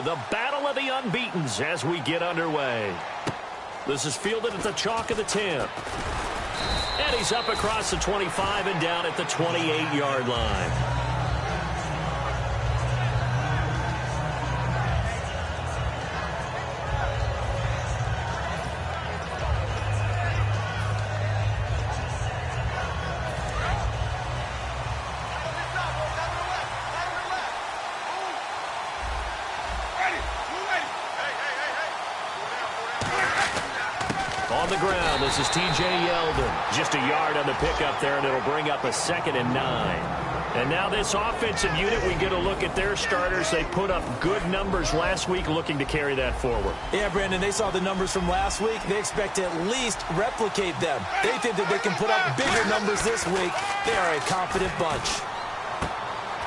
the battle of the unbeatens as we get underway. This is fielded at the chalk of the 10. And he's up across the 25 and down at the 28-yard line. On the ground, this is T.J. Yeldon. Just a yard on the pickup there, and it'll bring up a 2nd and 9. And now this offensive unit, we get a look at their starters. They put up good numbers last week, looking to carry that forward. Yeah, Brandon, they saw the numbers from last week. They expect to at least replicate them. They think that they can put up bigger numbers this week. They are a confident bunch.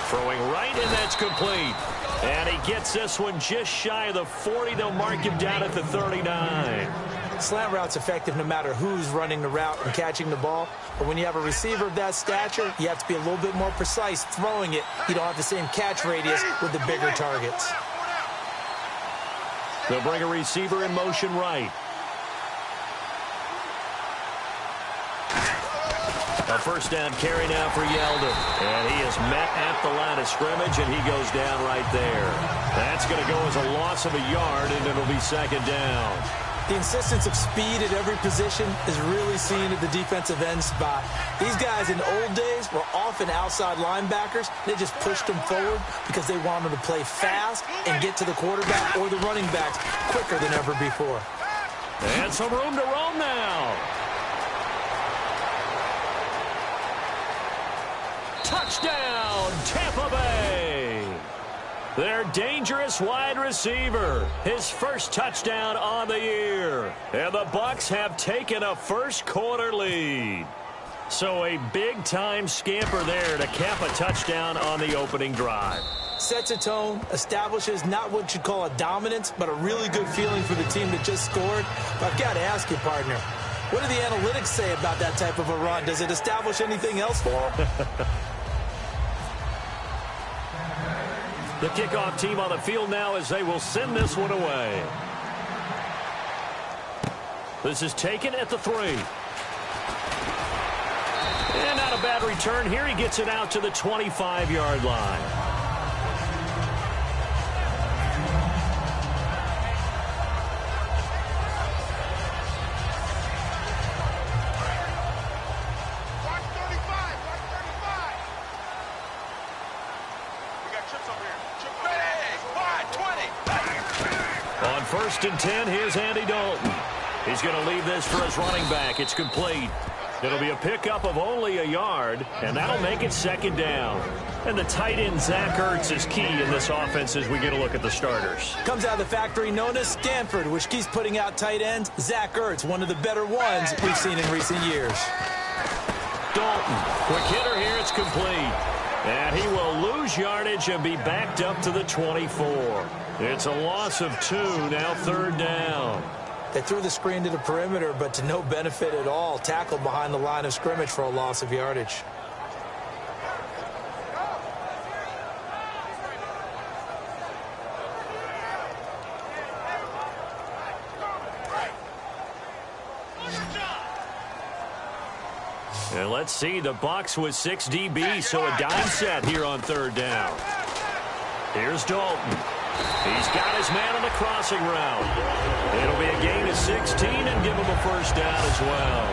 Throwing right, and that's complete. And he gets this one just shy of the 40. They'll mark him down at the 39. Slant route's effective no matter who's running the route and catching the ball. But when you have a receiver of that stature, you have to be a little bit more precise throwing it. You don't have the same catch radius with the bigger targets. They'll bring a receiver in motion right. A first down carry now for Yeldon. And he is met at the line of scrimmage, and he goes down right there. That's going to go as a loss of a yard, and it'll be 2nd down. The insistence of speed at every position is really seen at the defensive end spot. These guys in the old days were often outside linebackers. They just pushed them forward because they wanted to play fast and get to the quarterback or the running backs quicker than ever before. And some room to roam now. Touchdown, Tampa Bay. Their dangerous wide receiver. His first touchdown on the year. And the Bucs have taken a first-quarter lead. So a big-time scamper there to cap a touchdown on the opening drive. Sets a tone, establishes not what you'd call a dominance, but a really good feeling for the team that just scored. But I've got to ask you, partner, what do the analytics say about that type of a run? Does it establish anything else for them? The kickoff team on the field now as they will send this one away. This is taken at the 3. And not a bad return here. He gets it out to the 25-yard line. On 1st and 10, here's Andy Dalton. He's going to leave this for his running back. It's complete. It'll be a pickup of only a yard, and that'll make it 2nd down. And the tight end, Zach Ertz, is key in this offense as we get a look at the starters. Comes out of the factory known as Stanford, which keeps putting out tight ends. Zach Ertz, one of the better ones we've seen in recent years. Dalton, quick hitter here. It's complete. And he will lose yardage and be backed up to the 24. It's a loss of 2, now 3rd down. They threw the screen to the perimeter, but to no benefit at all. Tackled behind the line of scrimmage for a loss of yardage. And let's see, the Bucs with 6 DBs, so a dime set here on 3rd down. Here's Dalton. He's got his man on the crossing route. It'll be a gain of 16 and give him a first down as well.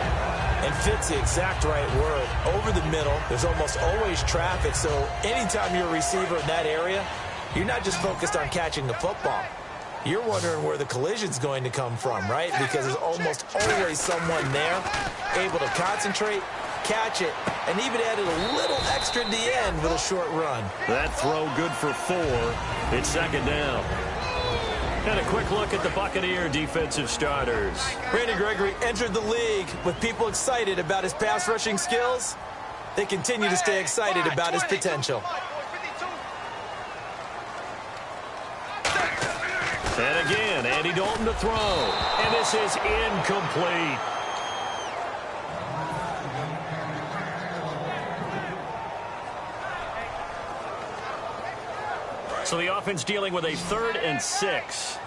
And fits the exact right word. Over the middle, there's almost always traffic, so anytime you're a receiver in that area, you're not just focused on catching the football. You're wondering where the collision's going to come from, right? Because there's almost always someone there able to concentrate, catch it, and even added a little extra at the end with a short run. That throw good for 4. It's 2nd down. And a quick look at the Buccaneer defensive starters. Randy Gregory entered the league with people excited about his pass rushing skills. They continue to stay excited about his potential. And again, Andy Dalton to throw. And this is incomplete. So the offense dealing with a 3rd and 6.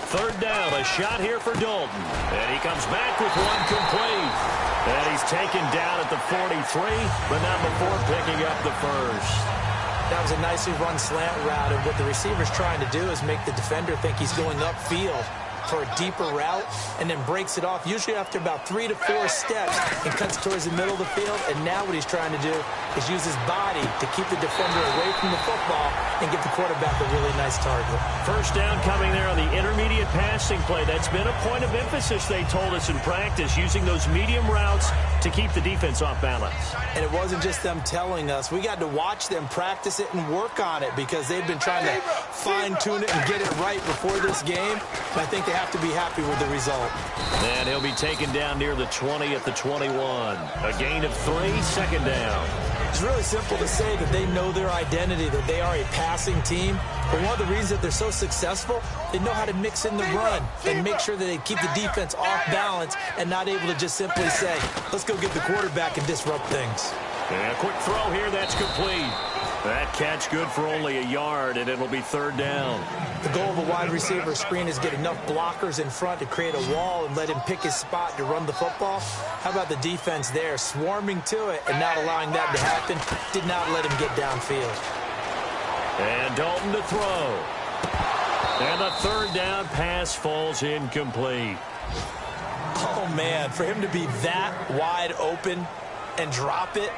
Third down, a shot here for Dalton. And he comes back with one complete. And he's taken down at the 43, but not before picking up the first. That was a nicely run slant route, and what the receiver's trying to do is make the defender think he's going upfield for a deeper route, and then breaks it off, usually after about 3 to 4 steps, and cuts towards the middle of the field. And now what he's trying to do is use his body to keep the defender away from the football and give the quarterback a really nice target. First down coming there on the intermediate passing play. That's been a point of emphasis, they told us in practice, using those medium routes to keep the defense off balance. And it wasn't just them telling us. We got to watch them practice it and work on it, because they've been trying to fine-tune it and get it right before this game. And I think they have to be happy with the result. And he'll be taken down near the 20 at the 21. A gain of 3, second down. It's really simple to say that they know their identity, that they are a passing team. But one of the reasons that they're so successful, they know how to mix in the run and make sure that they keep the defense off balance and not able to just simply say, let's go get the quarterback and disrupt things. And a quick throw here, that's complete. That catch good for only a yard, and it'll be third down. The goal of a wide receiver screen is get enough blockers in front to create a wall and let him pick his spot to run the football. How about the defense there, swarming to it and not allowing that to happen? Did not let him get downfield. And Dalton to throw. And the third down pass falls incomplete. Oh, man, for him to be that wide open and drop it.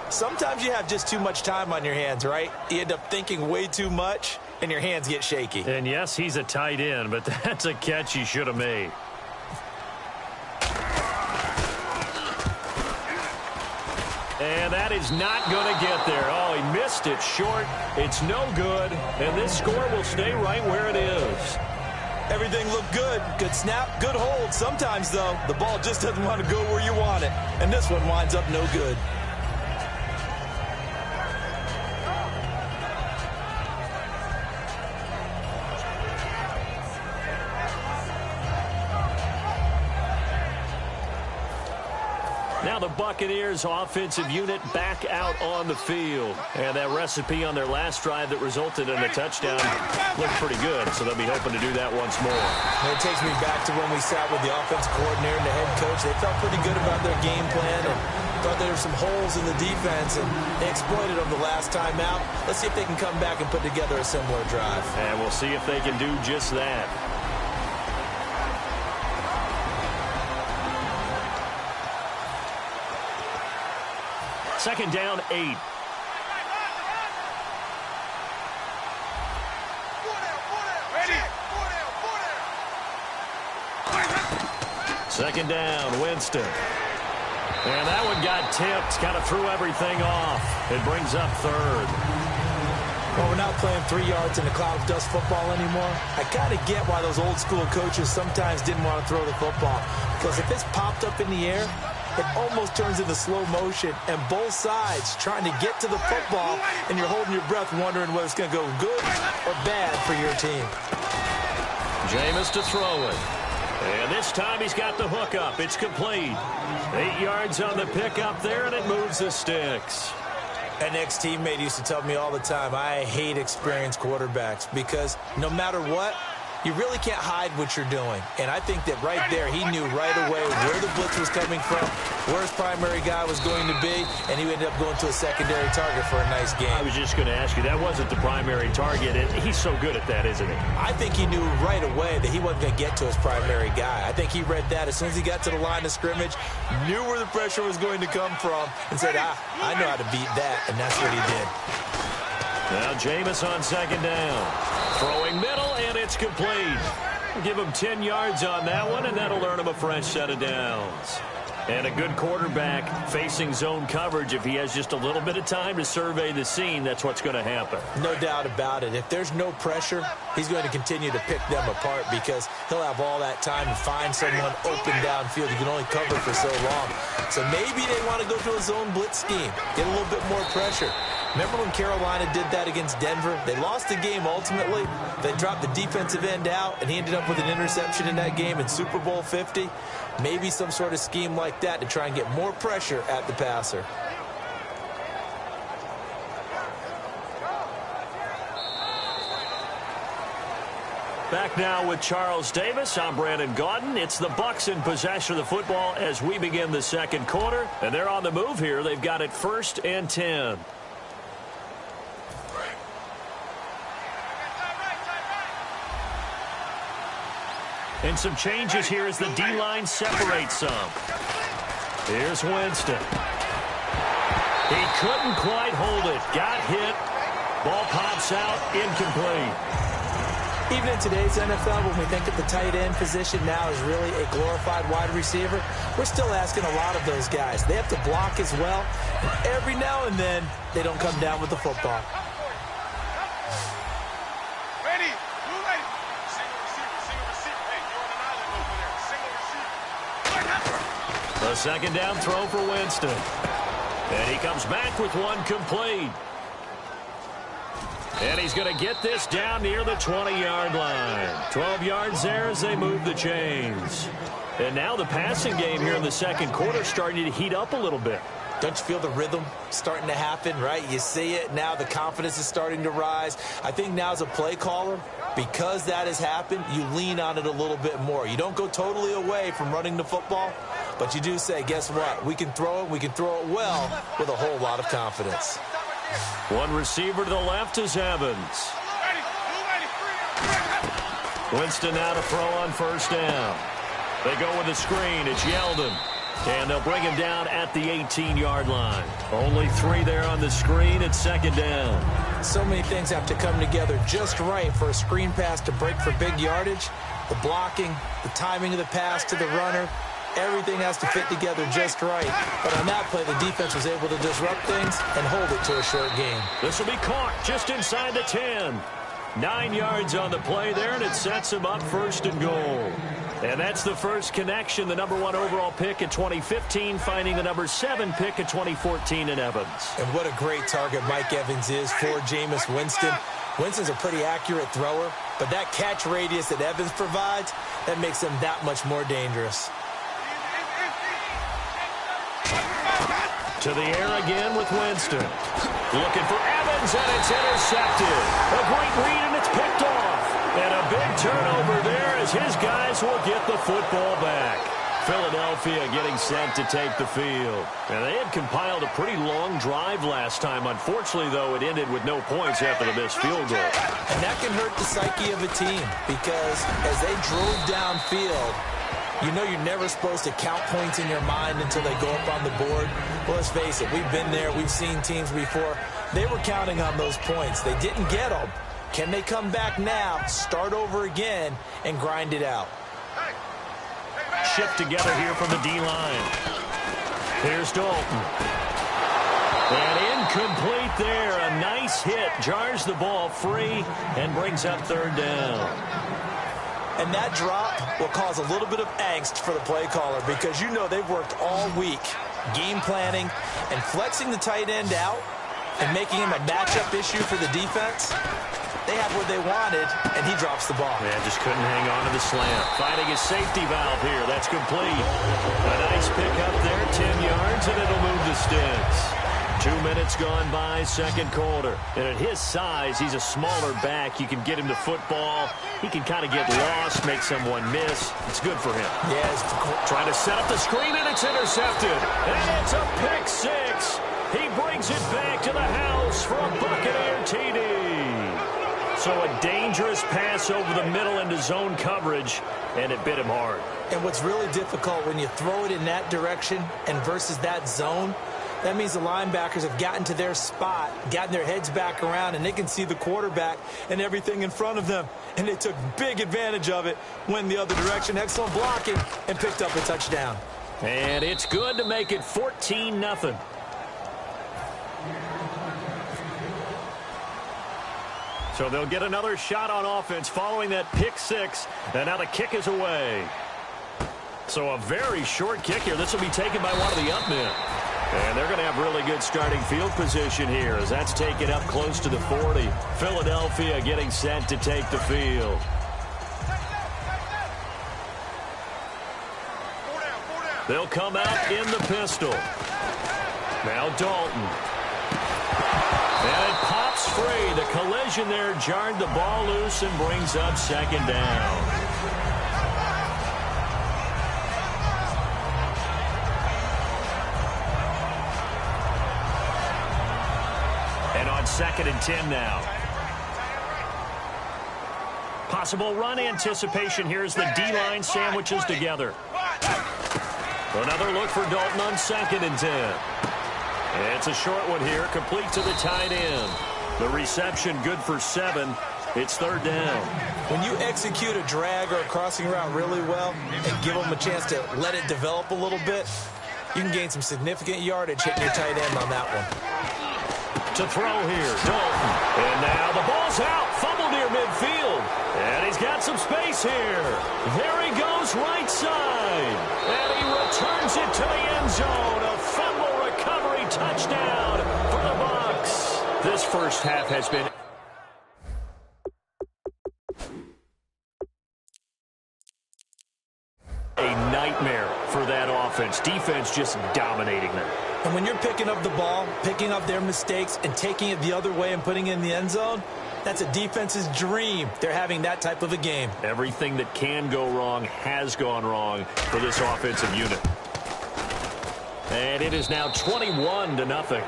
Sometimes you have just too much time on your hands, right? You end up thinking way too much, and your hands get shaky. And yes, he's a tight end, but that's a catch he should have made. And that is not going to get there. Oh, he missed it short. It's no good, and this score will stay right where it is. Everything looked good. Good snap, good hold. Sometimes, though, the ball just doesn't want to go where you want it, and this one winds up no good. Now the Buccaneers offensive unit back out on the field. And that recipe on their last drive that resulted in a touchdown looked pretty good, so they'll be hoping to do that once more. And it takes me back to when we sat with the offensive coordinator and the head coach. They felt pretty good about their game plan and thought there were some holes in the defense, and they exploited them the last time out. Let's see if they can come back and put together a similar drive. And we'll see if they can do just that. Second down, 8. Second down, Winston. And that one got tipped, kind of threw everything off. It brings up third. Well, we're not playing 3 yards in a cloud of dust football anymore. I kind of get why those old school coaches sometimes didn't want to throw the football. Because if it's popped up in the air, it almost turns into slow motion, and both sides trying to get to the football, and you're holding your breath wondering whether it's going to go good or bad for your team. Jameis to throw it. And this time he's got the hook up. It's complete. 8 yards on the pickup there, and it moves the sticks. An ex-teammate used to tell me all the time, I hate experienced quarterbacks because no matter what, you really can't hide what you're doing. And I think that right there, he knew right away where the blitz was coming from, where his primary guy was going to be, and he ended up going to a secondary target for a nice game. I was just going to ask you, that wasn't the primary target. He's so good at that, isn't he? I think he knew right away that he wasn't going to get to his primary guy. I think he read that as soon as he got to the line of scrimmage, knew where the pressure was going to come from, and said, I know how to beat that, and that's what he did. Now Jameis on second down. Throwing middle, and it's complete. Give him 10 yards on that one, and that'll earn him a fresh set of downs. And a good quarterback facing zone coverage, if he has just a little bit of time to survey the scene, that's what's going to happen. No doubt about it. If there's no pressure, he's going to continue to pick them apart because he'll have all that time to find someone open downfield. You can only cover for so long. So maybe they want to go to a zone blitz scheme, get a little bit more pressure. Remember when Carolina did that against Denver? They lost the game ultimately. They dropped the defensive end out, and he ended up with an interception in that game in Super Bowl 50. Maybe some sort of scheme like that to try and get more pressure at the passer. Back now with Charles Davis. I'm Brandon Gaudin. It's the Bucs in possession of the football as we begin the second quarter. And they're on the move here. They've got it 1st and 10. And some changes here as the D-line separates some. Here's Winston. He couldn't quite hold it. Got hit. Ball pops out. Incomplete. Even in today's NFL, when we think of the tight end position now as really a glorified wide receiver, we're still asking a lot of those guys. They have to block as well. And every now and then, they don't come down with the football. Ready. Single receiver. Hey, you're on an island over there. Single receiver. A second down throw for Winston. And he comes back with one complete. And he's going to get this down near the 20-yard line. 12 yards there as they move the chains. And now the passing game here in the second quarter starting to heat up a little bit. Don't you feel the rhythm starting to happen, right? You see it. Now the confidence is starting to rise. I think now as a play caller, because that has happened, you lean on it a little bit more. You don't go totally away from running the football, but you do say, guess what? We can throw it. We can throw it well with a whole lot of confidence. One receiver to the left is Evans. Winston now to throw on 1st down. They go with a screen. It's Yeldon. And they'll bring him down at the 18-yard line. Only 3 there on the screen. It's 2nd down. So many things have to come together just right for a screen pass to break for big yardage. The blocking, the timing of the pass to the runner. Everything has to fit together just right. But on that play, the defense was able to disrupt things and hold it to a short game. This will be caught just inside the 10. 9 yards on the play there, and it sets him up 1st and goal. And that's the first connection, the #1 overall pick in 2015, finding the #7 pick in 2014 in Evans. And what a great target Mike Evans is for Jameis Winston. Winston's a pretty accurate thrower, but that catch radius that Evans provides, that makes him that much more dangerous. To the air again with Winston. Looking for Evans, and it's intercepted. A great read, and it's picked off. And a big turnover there as his guys will get the football back. Philadelphia getting set to take the field. And they had compiled a pretty long drive last time. Unfortunately, though, it ended with no points after the missed field goal. And that can hurt the psyche of a team because as they drove downfield, you know you're never supposed to count points in your mind until they go up on the board. Well, let's face it, we've been there. We've seen teams before. They were counting on those points. They didn't get them. Can they come back now, start over again, and grind it out? Shift together here from the D-line. Here's Dalton. And incomplete there. A nice hit. Jars the ball free and brings up 3rd down. And that drop will cause a little bit of angst for the play caller because you know they've worked all week game planning and flexing the tight end out and making him a matchup issue for the defense. They have what they wanted, and he drops the ball. Yeah, just couldn't hang on to the slant. Finding his safety valve here. That's complete. A nice pick up there, 10 yards, and it'll move the sticks. 2 minutes gone by, second quarter. And at his size, he's a smaller back. You can get him to football. He can kind of get lost, make someone miss. It's good for him. Yeah, it's trying to set up the screen, and it's intercepted. And it's a pick 6. He brings it back to the house for a Buccaneer TD. So a dangerous pass over the middle into zone coverage, and it bit him hard. And what's really difficult when you throw it in that direction and versus that zone, that means the linebackers have gotten to their spot, gotten their heads back around, and they can see the quarterback and everything in front of them. And they took big advantage of it, went the other direction, excellent blocking, and picked up a touchdown. And it's good to make it 14-0. So they'll get another shot on offense following that pick 6. And now the kick is away. So a very short kick here. This will be taken by one of the up men. And they're going to have really good starting field position here as that's taken up close to the 40. Philadelphia getting set to take the field. They'll come out in the pistol. Now Dalton. And it pops free. The collision collision there jarred the ball loose and brings up second down. And on 2nd and 10 now. Possible run anticipation here as the D-line sandwiches together. Another look for Dalton on 2nd and 10. It's a short one here, complete to the tight end. The reception good for 7. It's 3rd down. When you execute a drag or a crossing route really well and give them a chance to let it develop a little bit, you can gain some significant yardage hitting your tight end on that one. To throw here, Dalton. And now the ball's out. Fumble near midfield. And he's got some space here. There he goes right side. And he returns it to the end zone. A fumble recovery touchdown for the Bucs. This first half has been a nightmare for that offense. Defense just dominating them. And when you're picking up the ball, picking up their mistakes, and taking it the other way and putting it in the end zone, that's a defense's dream. They're having that type of a game. Everything that can go wrong has gone wrong for this offensive unit. And it is now 21-0.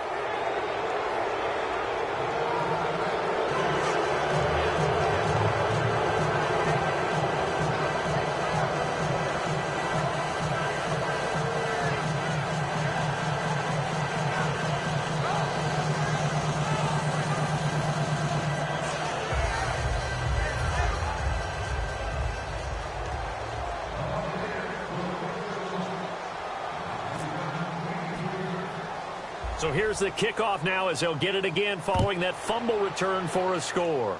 So here's the kickoff now as they'll get it again following that fumble return for a score.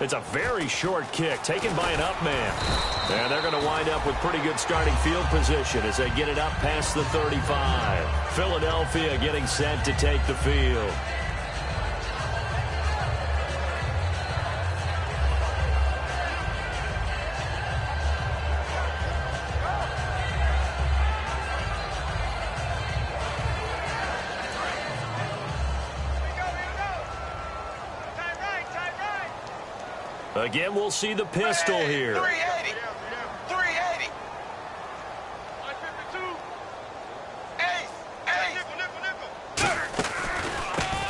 It's a very short kick taken by an up man. And they're going to wind up with pretty good starting field position as they get it up past the 35. Philadelphia getting set to take the field. Again, we'll see the pistol here. 380. 380. 152. Ace.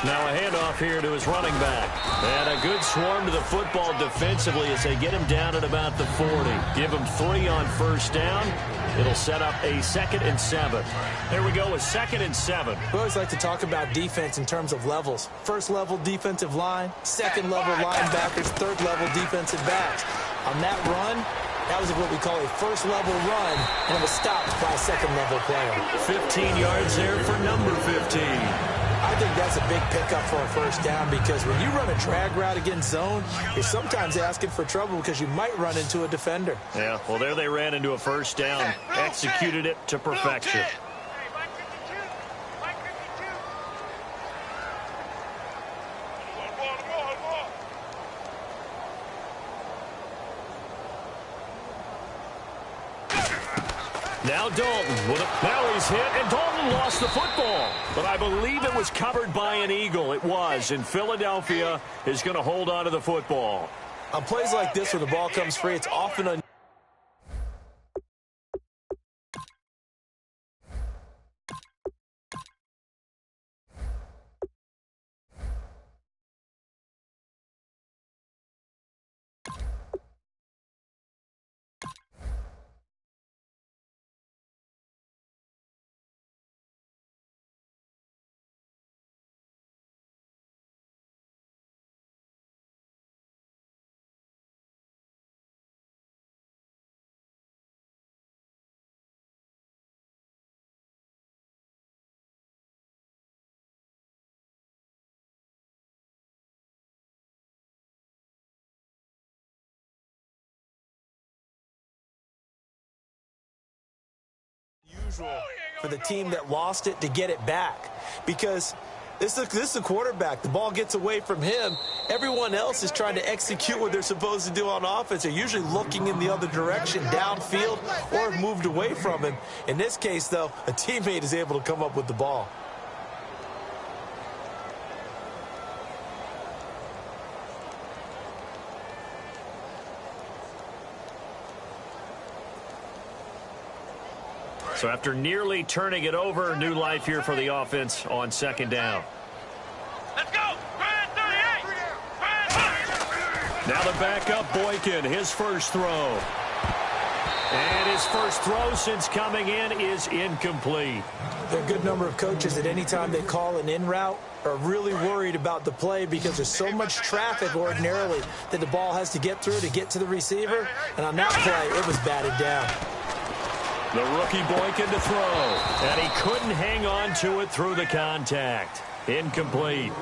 Now a handoff here to his running back. And a good swarm to the football defensively as they get him down at about the 40. Give him 3 on first down. It'll set up a 2nd and 7. There we go, a 2nd and 7. We always like to talk about defense in terms of levels. First level defensive line, second level linebackers, third level defensive backs. On that run, that was what we call a first level run, and it was stopped by a second level player. 15 yards there for number 15. I think that's a big pickup for a first down because when you run a drag route against zone, you're sometimes asking for trouble because you might run into a defender. Yeah, well, there they ran into a first down, executed it to perfection. Now Dalton, now he's hit, and Dalton lost the football. But I believe it was covered by an Eagle. It was, and Philadelphia is going to hold on to the football. On plays like this where the ball comes free, it's often usual for the team that lost it to get it back because this is a quarterback. The ball gets away from him. Everyone else is trying to execute what they're supposed to do on offense. They're usually looking in the other direction, downfield, or have moved away from him. In this case, though, a teammate is able to come up with the ball. So after nearly turning it over, new life here for the offense on second down. Let's go. Now the backup Boykin, his first throw. And his first throw since coming in is incomplete. There are a good number of coaches that anytime they call an in route are really worried about the play because there's so much traffic ordinarily that the ball has to get through to get to the receiver. And on that play, it was batted down. The rookie Boykin to throw. And he couldn't hang on to it through the contact. Incomplete.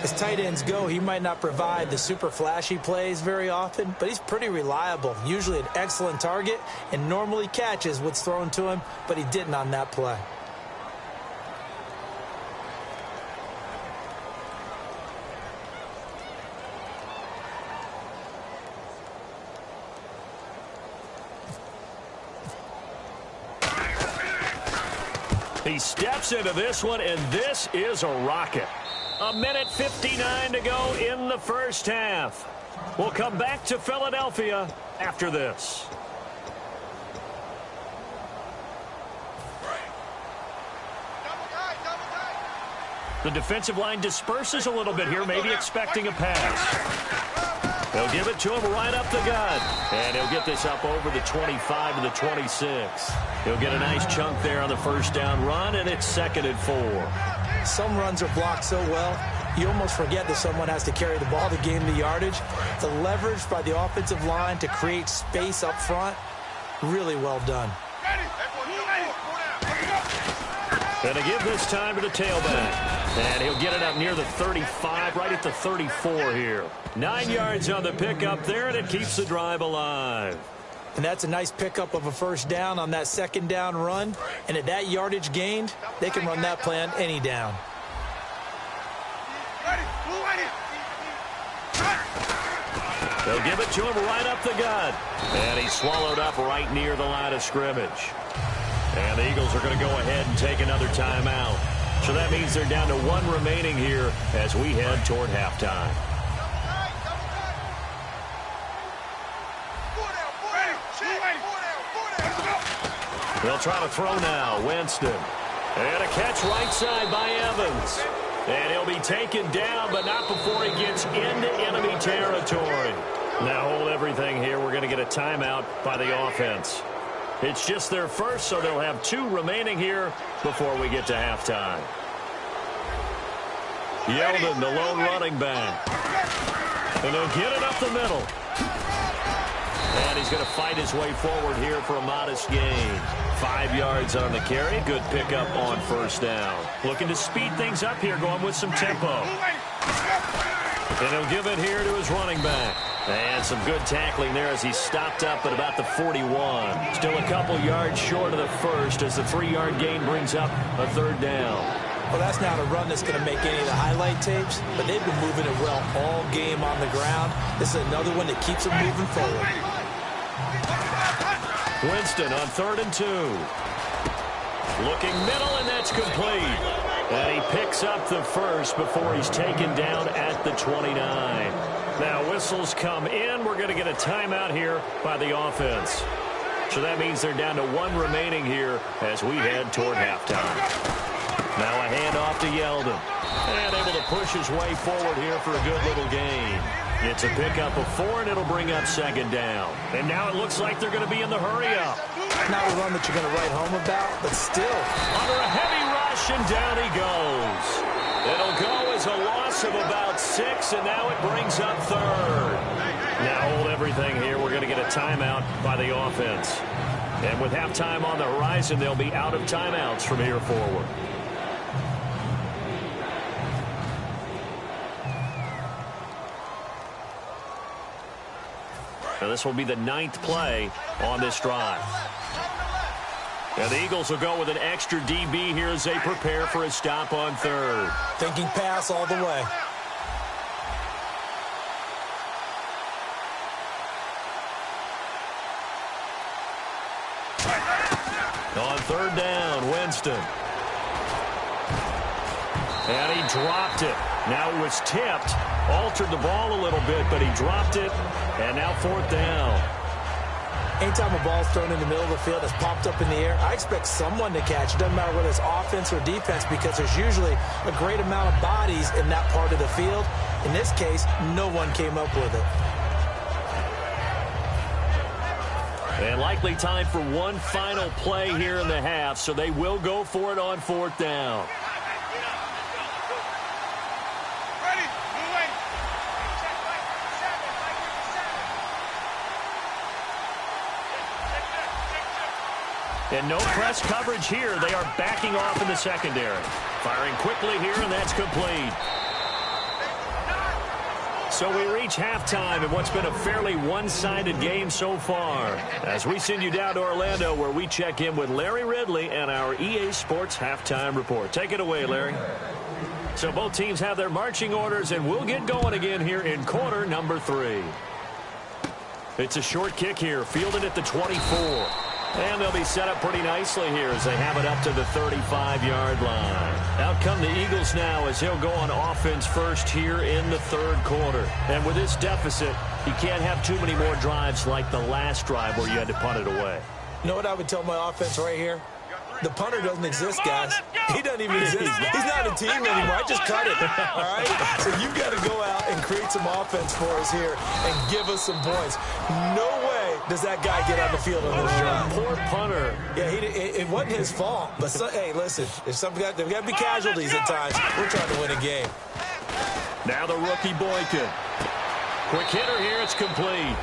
As tight ends go, he might not provide the super flashy plays very often, but he's pretty reliable, usually an excellent target, and normally catches what's thrown to him, but he didn't on that play. He steps into this one, and this is a rocket. 1:59 to go in the first half. We'll come back to Philadelphia after this. The defensive line disperses a little bit here, maybe expecting a pass. They'll give it to him right up the gut. And he'll get this up over the 25 to the 26. He'll get a nice chunk there on the first down run, and it's 2nd and 4. Some runs are blocked so well, you almost forget that someone has to carry the ball to gain the yardage. The leverage by the offensive line to create space up front, really well done. And to give this time to the tailback. And he'll get it up near the 35, right at the 34 here. 9 yards on the pickup there, and it keeps the drive alive. And that's a nice pickup of a first down on that second down run. And at that yardage gained, they can run that play on any down. They'll give it to him right up the gut. And he's swallowed up right near the line of scrimmage. And the Eagles are going to go ahead and take another timeout. So that means they're down to 1 remaining here as we head toward halftime. They'll try to throw now. Winston. And a catch right side by Evans. And he'll be taken down, but not before he gets into enemy territory. Now hold everything here. We're going to get a timeout by the offense. It's just their first, so they'll have 2 remaining here before we get to halftime. Yeldon, the lone running back. And they'll get it up the middle. And he's going to fight his way forward here for a modest gain. 5 yards on the carry. Good pickup on first down. Looking to speed things up here, going with some tempo. And he'll give it here to his running back. And some good tackling there as he stopped up at about the 41. Still a couple yards short of the first as the 3-yard gain brings up a 3rd down. Well, that's not a run that's going to make any of the highlight tapes, but they've been moving it well all game on the ground. This is another one that keeps them moving forward. Winston on 3rd and 2. Looking middle, and that's complete. And he picks up the first before he's taken down at the 29. Now whistles come in. We're going to get a timeout here by the offense. So that means they're down to 1 remaining here as we head toward halftime. Now a handoff to Yeldon. And able to push his way forward here for a good little gain. It's a pickup of 4, and it'll bring up 2nd down. And now it looks like they're going to be in the hurry-up. Not a run that you're going to write home about, but still. Under a heavy rush, and down he goes. It'll go as a loss of about 6, and now it brings up 3rd. Now hold everything here. We're going to get a timeout by the offense. And with halftime on the horizon, they'll be out of timeouts from here forward. Now this will be the 9th play on this drive. And the Eagles will go with an extra DB here as they prepare for a stop on 3rd. Thinking pass all the way. On 3rd down, Winston. And he dropped it. Now it was tipped. Altered the ball a little bit, but he dropped it. And now 4th down. Anytime a ball's thrown in the middle of the field that's popped up in the air, I expect someone to catch. It doesn't matter whether it's offense or defense because there's usually a great amount of bodies in that part of the field. In this case, no one came up with it. And likely time for one final play here in the half, so they will go for it on 4th down. Ready, moving. And no press coverage here. They are backing off in the secondary. Firing quickly here, and that's complete. So we reach halftime in what's been a fairly one-sided game so far. As we send you down to Orlando, where we check in with Larry Ridley and our EA Sports Halftime Report. Take it away, Larry. So both teams have their marching orders, and we'll get going again here in quarter number 3. It's a short kick here, fielded at the 24. And they'll be set up pretty nicely here as they have it up to the 35-yard line. Out come the Eagles now as he'll go on offense first here in the 3rd quarter. And with this deficit, you can't have too many more drives like the last drive where you had to punt it away. You know what I would tell my offense right here? The punter doesn't exist, guys. He doesn't even exist. He's not a team anymore. I just cut it, all right? So you've got to go out and create some offense for us here and give us some points. No way does that guy get on the field on this drive. Poor punter. Yeah, it wasn't his fault. But, hey, listen, there's got to be casualties at times. We're trying to win a game. Now the rookie Boykin. Quick hitter here. It's complete.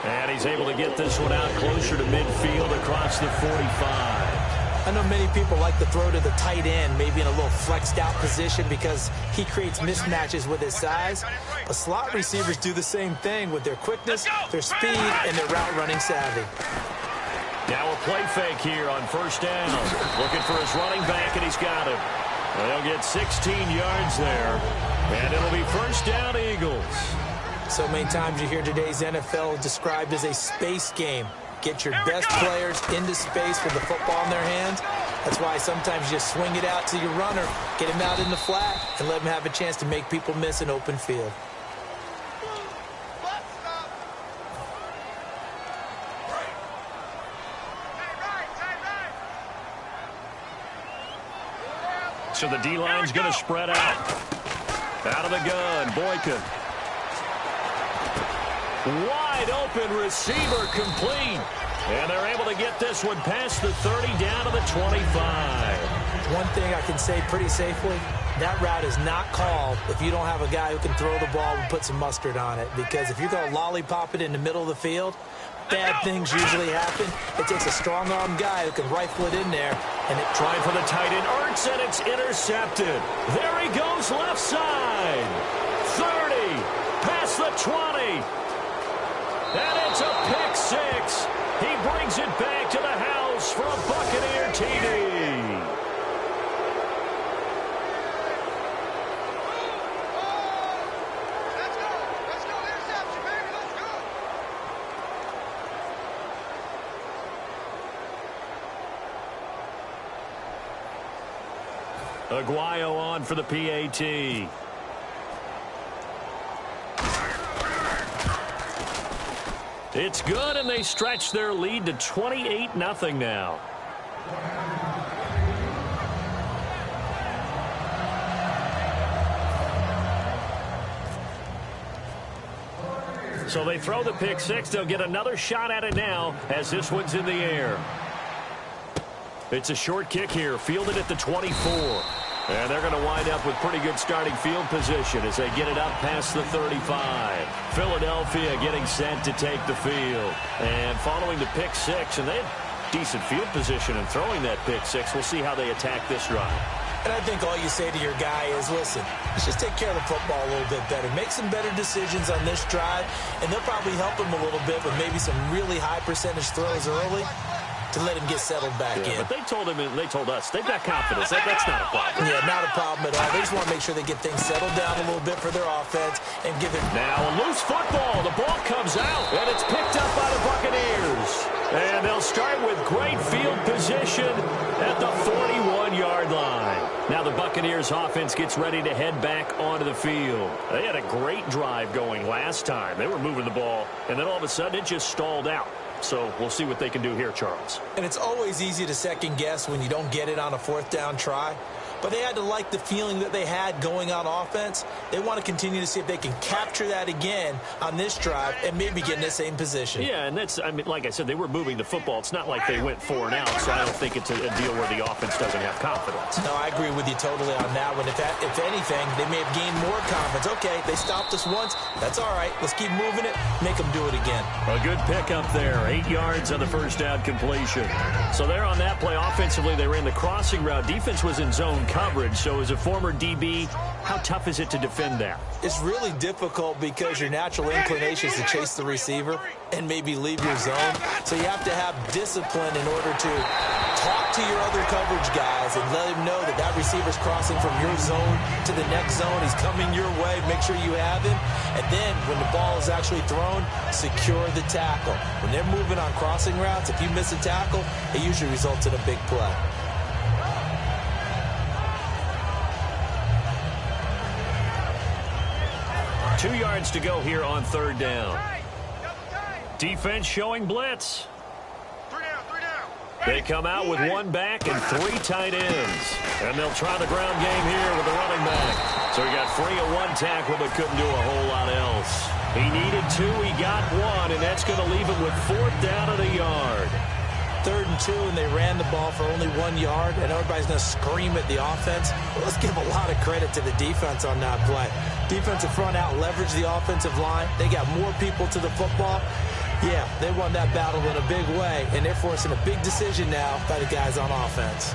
And he's able to get this one out closer to midfield across the 45. I know many people like to throw to the tight end, maybe in a little flexed out position because he creates mismatches with his size. But slot receivers do the same thing with their quickness, their speed, and their route running savvy. Now a play fake here on 1st down. Looking for his running back, and he's got him. They'll get 16 yards there. And it'll be 1st down Eagles. So many times you hear today's NFL described as a space game. Get your best players into space with the football in their hands. That's why sometimes you just swing it out to your runner, get him out in the flat, and let him have a chance to make people miss an open field. So the D-line's going to spread out. Out of the gun, Boykin. Wide open receiver complete. And they're able to get this one past the 30 down to the 25. One thing I can say pretty safely, that route is not called if you don't have a guy who can throw the ball and put some mustard on it. Because if you're going to lollipop it in the middle of the field, bad things usually happen. It takes a strong-arm guy who can rifle it in there. And it trying for the tight end, Ertz, and it's intercepted. There he goes left side. 30, past the 20. And it's a pick six. He brings it back to the house for a Buccaneer TD. Let's go, interception, baby, let's go. Aguayo on for the PAT. It's good, and they stretch their lead to 28-0 now. So they throw the pick six. They'll get another shot at it now as this one's in the air. It's a short kick here, fielded at the 24. And they're going to wind up with pretty good starting field position as they get it up past the 35. Philadelphia getting set to take the field. And following the pick six, and they had decent field position in throwing that pick six. We'll see how they attack this drive. And I think all you say to your guy is, listen, let's just take care of the football a little bit better. Make some better decisions on this drive, and they'll probably help him a little bit with maybe some really high percentage throws early to let him get settled back in. But they told him, and they told us, they've got confidence. That's not a problem. Yeah, not a problem at all. They just want to make sure they get things settled down a little bit for their offense and give it. Now a loose football. The ball comes out, and it's picked up by the Buccaneers. And they'll start with great field position at the 41-yard line. Now the Buccaneers offense gets ready to head back onto the field. They had a great drive going last time. They were moving the ball, and then all of a sudden it just stalled out. So we'll see what they can do here, Charles. And it's always easy to second guess when you don't get it on a fourth down try. But they had to like the feeling that they had going on offense. They want to continue to see if they can capture that again on this drive and maybe get in the same position. Yeah, and that's, I mean, like I said, they were moving the football. It's not like they went 4 and out, so I don't think it's a deal where the offense doesn't have confidence. No, I agree with you totally on that one. If anything, they may have gained more confidence. Okay, they stopped us once. That's all right. Let's keep moving it. Make them do it again. A good pickup there. 8 yards on the first down completion. So there on that play, offensively, they ran the crossing route. Defense was in zone coverage, so as a former DB, how tough is it to defend that? It's really difficult because your natural inclination is to chase the receiver and maybe leave your zone. So you have to have discipline in order to talk to your other coverage guys and let them know that that receiver's crossing from your zone to the next zone. He's coming your way. Make sure you have him. And then when the ball is actually thrown, secure the tackle. When they're moving on crossing routes, if you miss a tackle, it usually results in a big play. Two yards to go here on third down. Defense showing blitz. They come out with 1 back and 3 tight ends. And they'll try the ground game here with the running back. So he got free of 1 tackle but couldn't do a whole lot else. He needed 2, he got 1, and that's going to leave him with 4th down at a yard. 3rd and 2, and they ran the ball for only 1 yard, and everybody's going to scream at the offense. Well, let's give a lot of credit to the defense on that play. Defensive front out leveraged the offensive line. They got more people to the football. Yeah, they won that battle in a big way, and they're forcing a big decision now by the guys on offense.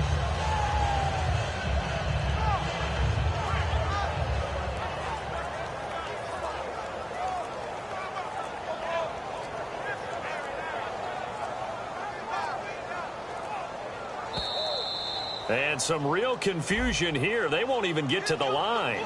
And some real confusion here. They won't even get to the line.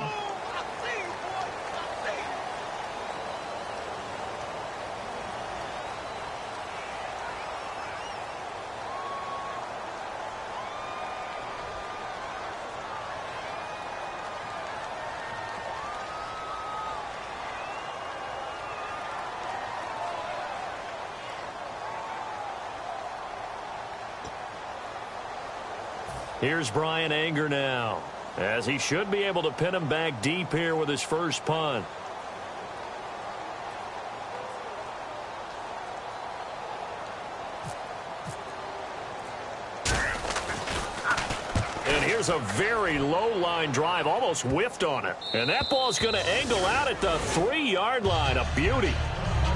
Here's Brian Anger now, as he should be able to pin him back deep here with his first punt. And here's a very low line drive, almost whiffed on it. And that ball's going to angle out at the 3-yard line. A beauty.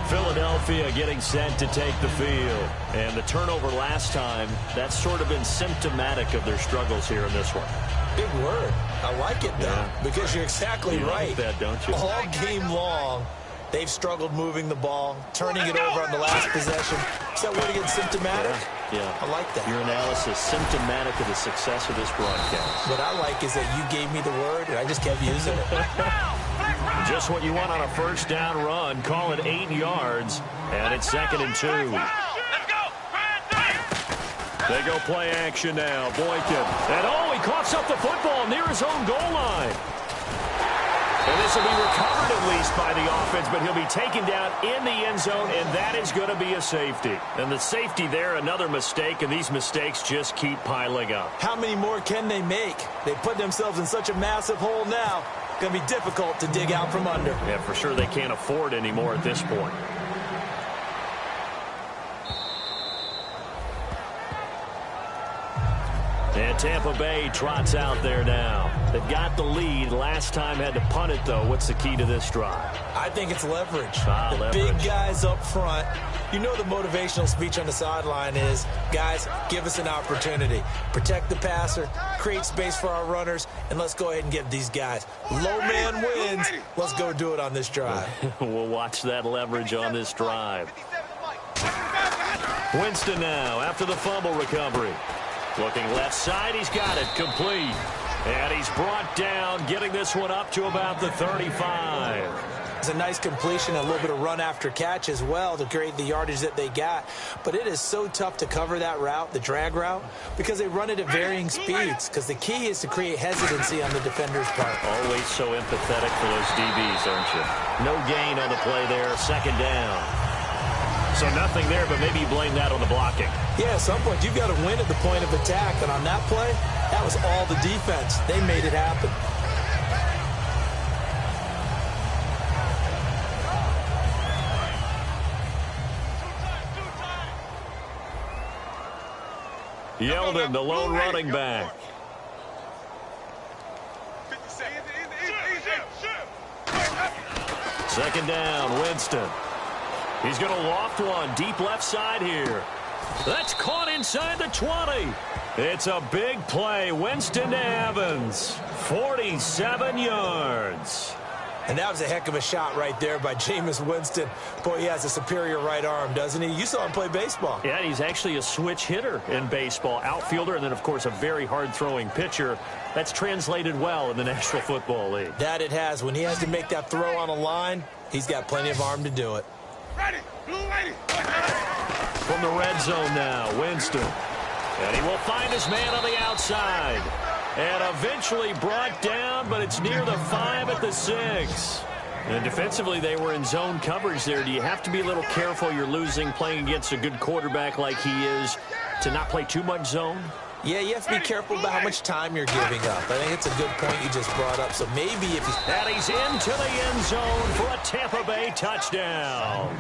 Philadelphia getting set to take the field. And the turnover last time, that's sort of been symptomatic of their struggles here in this one. Big word. I like it, though, because you're exactly right. You like that, don't you? All game long, they've struggled moving the ball, turning it over on the last possession. Is that word again, symptomatic? Yeah. I like that. Your analysis, symptomatic of the success of this broadcast. What I like is that you gave me the word, and I just kept using it. Just what you want on a first down run. Call it 8 yards, and it's 2nd and 2. They go play action now. Boykin. And he coughs up the football near his own goal line. And this will be recovered at least by the offense, but he'll be taken down in the end zone, and that is going to be a safety. And the safety there, another mistake, and these mistakes just keep piling up. How many more can they make? They put themselves in such a massive hole now. Going to be difficult to dig out from under. Yeah, for sure they can't afford anymore at this point. And Tampa Bay trots out there now. They've got the lead. Last time had to punt it, though. What's the key to this drive? I think it's leverage. The leverage. Big guys up front. You know the motivational speech on the sideline is, guys, give us an opportunity. Protect the passer, create space for our runners, and let's go ahead and give these guys. Low man wins. Let's go do it on this drive. We'll watch that leverage on this drive. Winston now after the fumble recovery. Looking left side, he's got it, complete. And he's brought down, getting this one up to about the 35. It's a nice completion, a little bit of run after catch as well to create the yardage that they got. But it is so tough to cover that route, the drag route, because they run it at varying speeds. Because the key is to create hesitancy on the defender's part. Always so empathetic for those DBs, aren't you? No gain on the play there, 2nd down. So nothing there, but maybe you blame that on the blocking. Yeah, at some point, you've got to win at the point of attack. And on that play, that was all the defense. They made it happen. Yeldon, the lone running back. Second down, Winston. He's going to loft one deep left side here. That's caught inside the 20. It's a big play. Winston to Evans. 47 yards. And that was a heck of a shot right there by Jameis Winston. Boy, he has a superior right arm, doesn't he? You saw him play baseball. Yeah, he's actually a switch hitter in baseball. Outfielder and then, of course, a very hard-throwing pitcher. That's translated well in the National Football League. That it has. When he has to make that throw on a line, he's got plenty of arm to do it. Ready, blue lady. From the red zone now, Winston. And he will find his man on the outside. And eventually brought down, but it's near the 5 at the 6. And defensively, they were in zone coverage there. Do you have to be a little careful? You're losing, playing against a good quarterback like he is, to not play too much zone? Yeah, you have to be careful about how much time you're giving up. I think it's a good point you just brought up. So maybe if he's... And he's into the end zone for a Tampa Bay touchdown.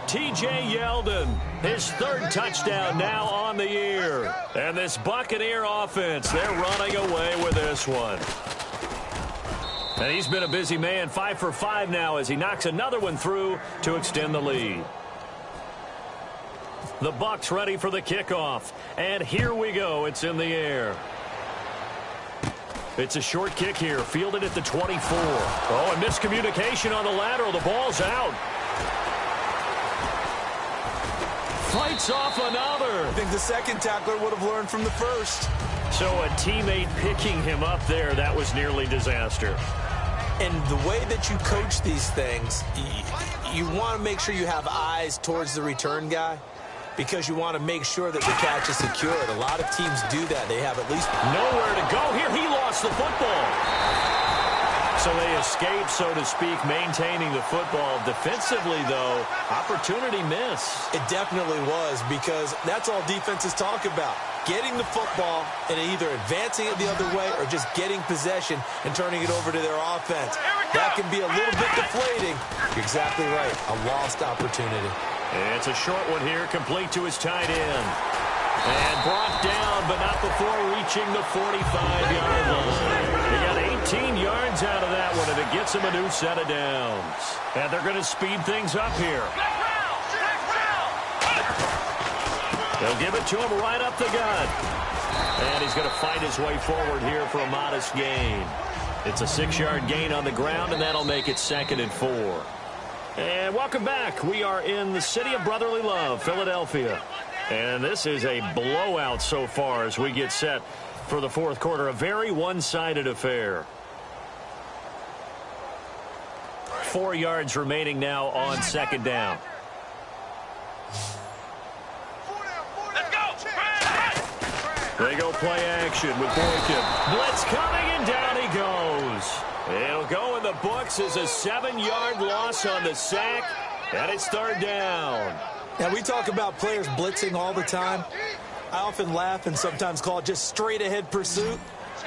T.J. Yeldon, his third touchdown now on the year. And this Buccaneer offense, they're running away with this one. And he's been a busy man, 5 for 5 now as he knocks another one through to extend the lead. The Bucs ready for the kickoff. And here we go. It's in the air. It's a short kick here, fielded at the 24. Oh, and miscommunication on the lateral. The ball's out. Fights off another. I think the second tackler would have learned from the first. So a teammate picking him up there, that was nearly disaster. And the way that you coach these things, you want to make sure you have eyes towards the return guy because you want to make sure that the catch is secured. A lot of teams do that. They have at least nowhere to go. Here, he lost the football. So they escape, so to speak, maintaining the football. Defensively, though, opportunity miss. It definitely was because that's all defenses talk about. Getting the football and either advancing it the other way or just getting possession and turning it over to their offense. That can be a little bit deflating. You're exactly right. A lost opportunity. It's a short one here, complete to his tight end. And brought down, but not before reaching the 45-yard line. He got 18 yards out of that one, and it gets him a new set of downs. And they're going to speed things up here. They'll give it to him right up the gut. And he's going to fight his way forward here for a modest gain. It's a 6-yard gain on the ground, and that'll make it 2nd and 4. And welcome back. We are in the city of brotherly love, Philadelphia. And this is a blowout so far as we get set for the fourth quarter. A very one-sided affair. 4 yards remaining now on second down. They go play action with Boykin. Blitz coming, and down he goes. It'll go in the books as a 7-yard loss on the sack, and it's third down. Now, we talk about players blitzing all the time. I often laugh and sometimes call it just straight-ahead pursuit.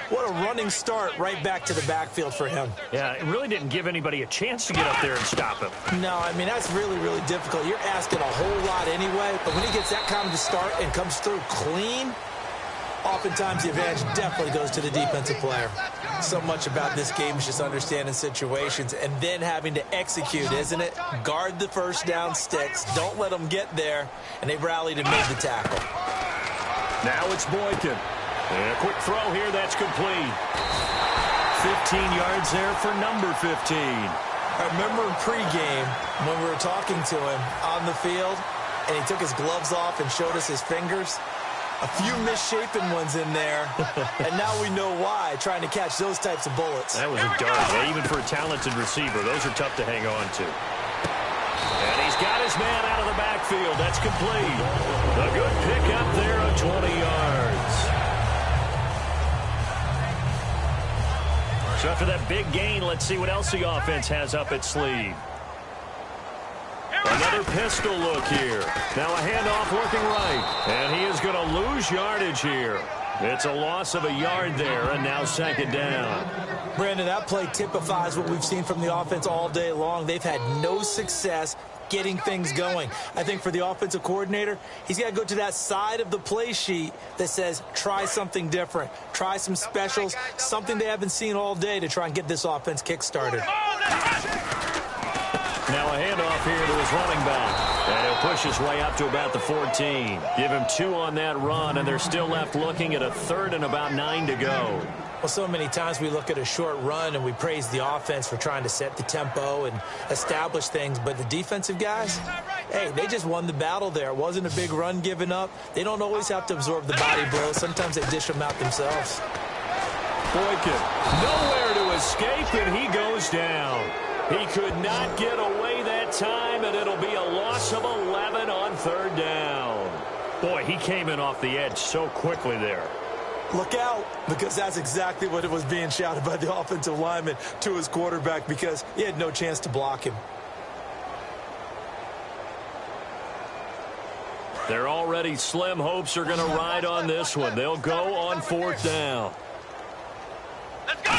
What a running start right back to the backfield for him. Yeah, it really didn't give anybody a chance to get up there and stop him. No, I mean, that's really, really difficult. You're asking a whole lot anyway, but when he gets that kind of a start and comes through clean, oftentimes the advantage definitely goes to the defensive player. So much about this game is just understanding situations and then having to execute, isn't it? Guard the first down sticks. Don't let them get there. And they rallied and made the tackle. Now it's Boykin. And a quick throw here, that's complete. 15 yards there for number 15. I remember in pregame when we were talking to him on the field, and he took his gloves off and showed us his fingers. A few misshapen ones in there, and now we know why, trying to catch those types of bullets. That was a dart. Yeah, even for a talented receiver, those are tough to hang on to. And he's got his man out of the backfield. That's complete. A good pickup there of 20 yards. So after that big gain, let's see what else the offense has up its sleeve. Another pistol look here. Now a handoff looking right. And he is going to lose yardage here. It's a loss of a yard there, and now second down. Brandon, that play typifies what we've seen from the offense all day long. They've had no success getting things going. I think for the offensive coordinator, he's got to go to that side of the play sheet that says try something different, try some specials, something they haven't seen all day to try and get this offense kick-started. Now a handoff here to his running back. And he'll push his way up to about the 14. Give him 2 on that run, and they're still left looking at a third and about 9 to go. Well, so many times we look at a short run and we praise the offense for trying to set the tempo and establish things, but the defensive guys, hey, they just won the battle there. It wasn't a big run given up. They don't always have to absorb the body blows. Sometimes they dish them out themselves. Boykin, nowhere to escape, and he goes down. He could not get away that time, and it'll be a loss of 11 on third down. Boy, he came in off the edge so quickly there. Look out, because that's exactly what it was being shouted by the offensive lineman to his quarterback, because he had no chance to block him. Their already slim hopes are going to ride on this one. They'll go on fourth down. Let's go!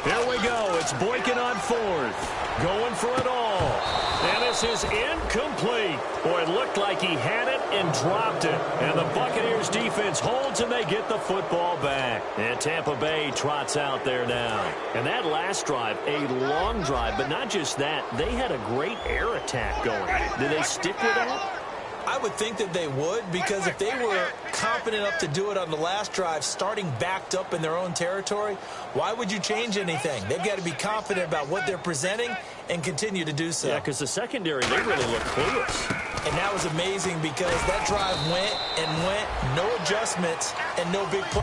Here we go. It's Boykin on fourth. Going for it all. And this is incomplete. Boy, it looked like he had it and dropped it. And the Buccaneers defense holds and they get the football back. And Tampa Bay trots out there now. And that last drive, a long drive, but not just that. They had a great air attack going. Did they stick with that? I would think that they would, because if they were confident enough to do it on the last drive, starting backed up in their own territory, why would you change anything? They've got to be confident about what they're presenting and continue to do so. Yeah, because the secondary, they really look clueless. And that was amazing because that drive went and went, no adjustments and no big play.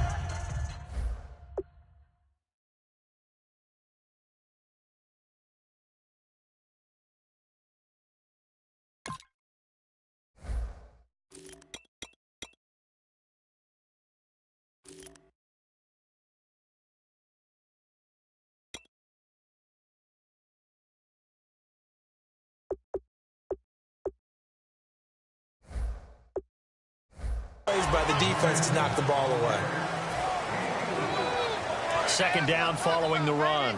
By the defense to knock the ball away. Second down following the run.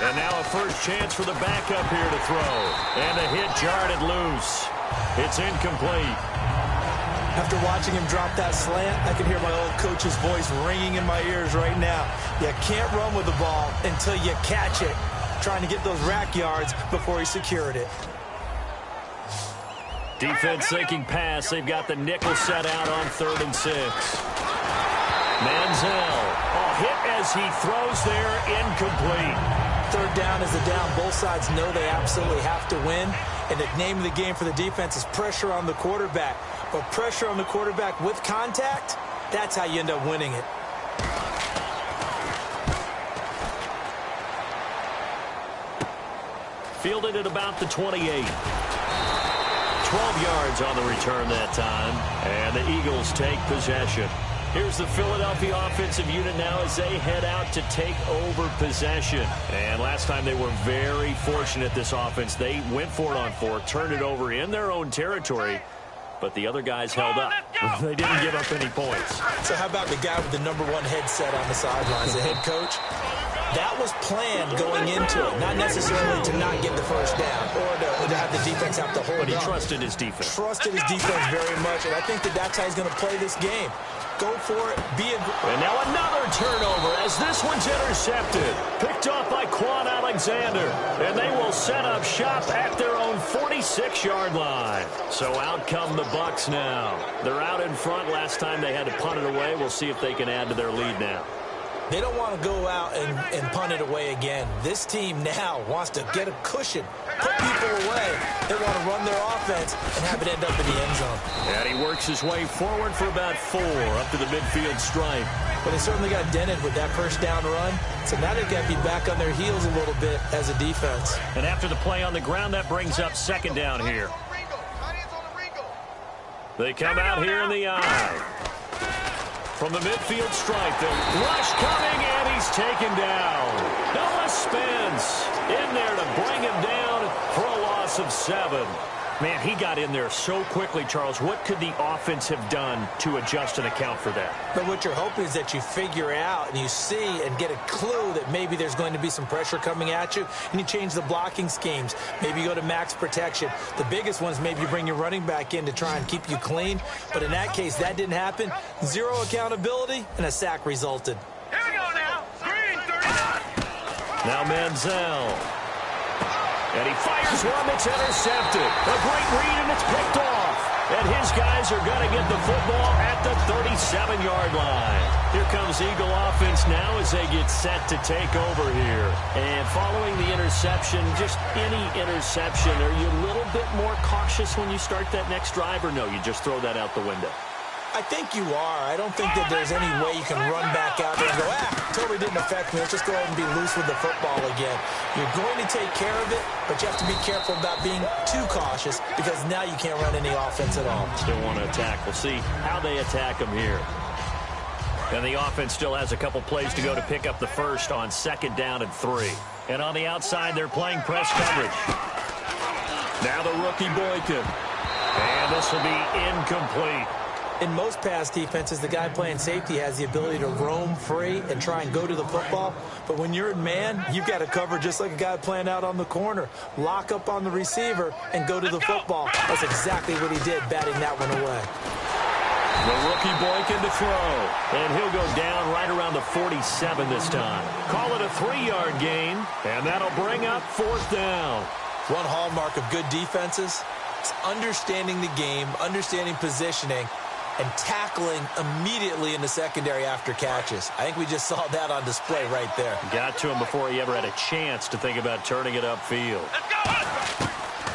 And now a first chance for the backup here to throw. And the hit jarred it loose. It's incomplete. After watching him drop that slant, I can hear my old coach's voice ringing in my ears right now. You can't run with the ball until you catch it. Trying to get those rack yards before he secured it. Defense thinking pass. They've got the nickel set out on 3rd and 6. Manziel. Hit as he throws there, incomplete. Third down is the down. Both sides know they absolutely have to win. And the name of the game for the defense is pressure on the quarterback. But pressure on the quarterback with contact, that's how you end up winning it. Fielded at about the 28. 12 yards on the return that time. And the Eagles take possession. Here's the Philadelphia offensive unit now as they head out to take over possession. And last time they were very fortunate, this offense. They went for it on 4, turned it over in their own territory, but the other guys held up. They didn't give up any points. So how about the guy with the #1 headset on the sidelines, the head coach? That was planned going into it, not necessarily to not get the first down or to have the defense have to hold But he up. trusted his defense. Trusted his defense very much, and I think that that's how he's going to play this game. Go for it, be a... And now another turnover as this one's intercepted. Picked off by Quan Alexander. And they will set up shop at their own 46-yard line. So out come the Bucs now. They're out in front. Last time they had to punt it away. We'll see if they can add to their lead now. They don't want to go out and punt it away again. This team now wants to get a cushion, put people away. They want to run their offense and have it end up in the end zone. And he works his way forward for about 4 up to the midfield stripe. But they certainly got dented with that first down run. So now they've got to be back on their heels a little bit as a defense. And after the play on the ground, that brings up second down here. They come out here in the eye. from the midfield stripe. The rush coming, and he's taken down. Noah Spence in there to bring him down for a loss of 7. Man, he got in there so quickly, Charles. What could the offense have done to adjust and account for that? But what you're hoping is that you figure out and you see and get a clue that maybe there's going to be some pressure coming at you, and you change the blocking schemes. Maybe you go to max protection. The biggest ones, maybe you bring your running back in to try and keep you clean. But in that case, that didn't happen. 0 accountability, and a sack resulted. Here we go now. Green, 39. Now Manziel. And he fires one that's intercepted. A great read, and it's picked off. And his guys are going to get the football at the 37-yard line. Here comes Eagle offense now as they get set to take over here. And following the interception, just any interception, are you a little bit more cautious when you start that next drive, or no, you just throw that out the window? I think you are. I don't think that there's any way you can run back out there and go, totally didn't affect me. Let's just go ahead and be loose with the football again. You're going to take care of it, but you have to be careful about being too cautious because now you can't run any offense at all. Still want to attack. We'll see how they attack them here. And the offense still has a couple plays to go to pick up the first on 2nd down and 3. And on the outside, they're playing press coverage. Now the rookie Boykin. And this will be incomplete. In most pass defenses, the guy playing safety has the ability to roam free and try and go to the football. But when you're in man, you've got to cover just like a guy playing out on the corner. Lock up on the receiver and go to the football. That's exactly what he did, batting that one away. The rookie Boykin to throw. And he'll go down right around the 47 this time. Call it a 3-yard gain, and that'll bring up 4th down. One hallmark of good defenses is understanding the game, understanding positioning, and tackling immediately in the secondary after catches. I think we just saw that on display right there. Got to him before he ever had a chance to think about turning it upfield.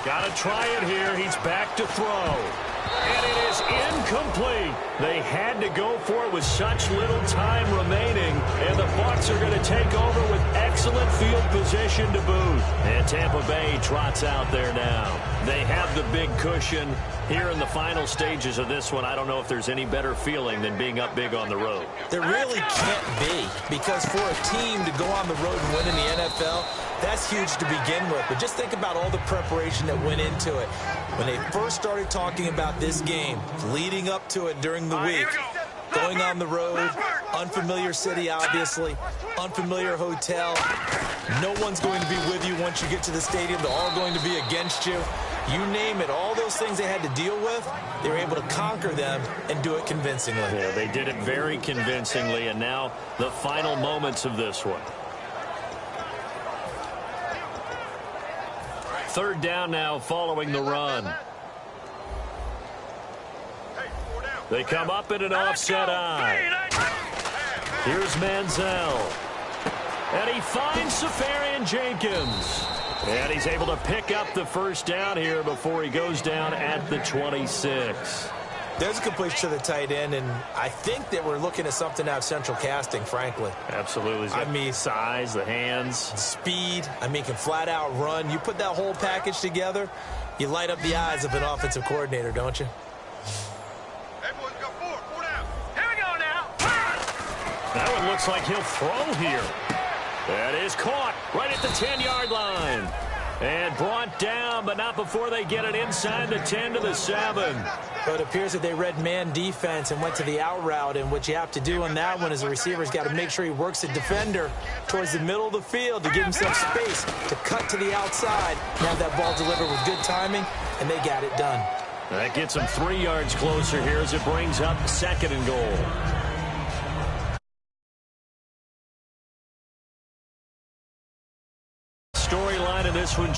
Got to try it here. He's back to throw. And it is incomplete. They had to go for it with such little time remaining. And the Bucs are going to take over with excellent field position to boot. And Tampa Bay trots out there now. They have the big cushion. Here in the final stages of this one, I don't know if there's any better feeling than being up big on the road. There really can't be, because for a team to go on the road and win in the NFL, that's huge to begin with. But just think about all the preparation that went into it. When they first started talking about this game, leading up to it during the week, going on the road, unfamiliar city, obviously, unfamiliar hotel. No one's going to be with you once you get to the stadium. They're all going to be against you. You name it, all those things they had to deal with, they were able to conquer them and do it convincingly. Yeah, they did it very convincingly, and now the final moments of this one. 3rd down now following the run. They come up in an offset eye. Here's Manziel. And he finds Safarian Jenkins. And he's able to pick up the 1st down here before he goes down at the 26. There's a completion to the tight end, and I think that we're looking at something out of central casting, frankly. Absolutely. I mean, size, the hands. Speed. I mean, can flat out run. You put that whole package together, you light up the eyes of an offensive coordinator, don't you? Hey, boys, we got 4 down. Here we go now. That one looks like he'll throw here. That is caught right at the 10-yard line. And brought down, but not before they get it inside the 10 to the 7. But it appears that they read man defense and went to the out route. And what you have to do on that one is the receiver's got to make sure he works the defender towards the middle of the field to give himself space to cut to the outside and have that ball delivered with good timing, and they got it done. That gets them 3 yards closer here as it brings up 2nd and goal. Storyline of this one,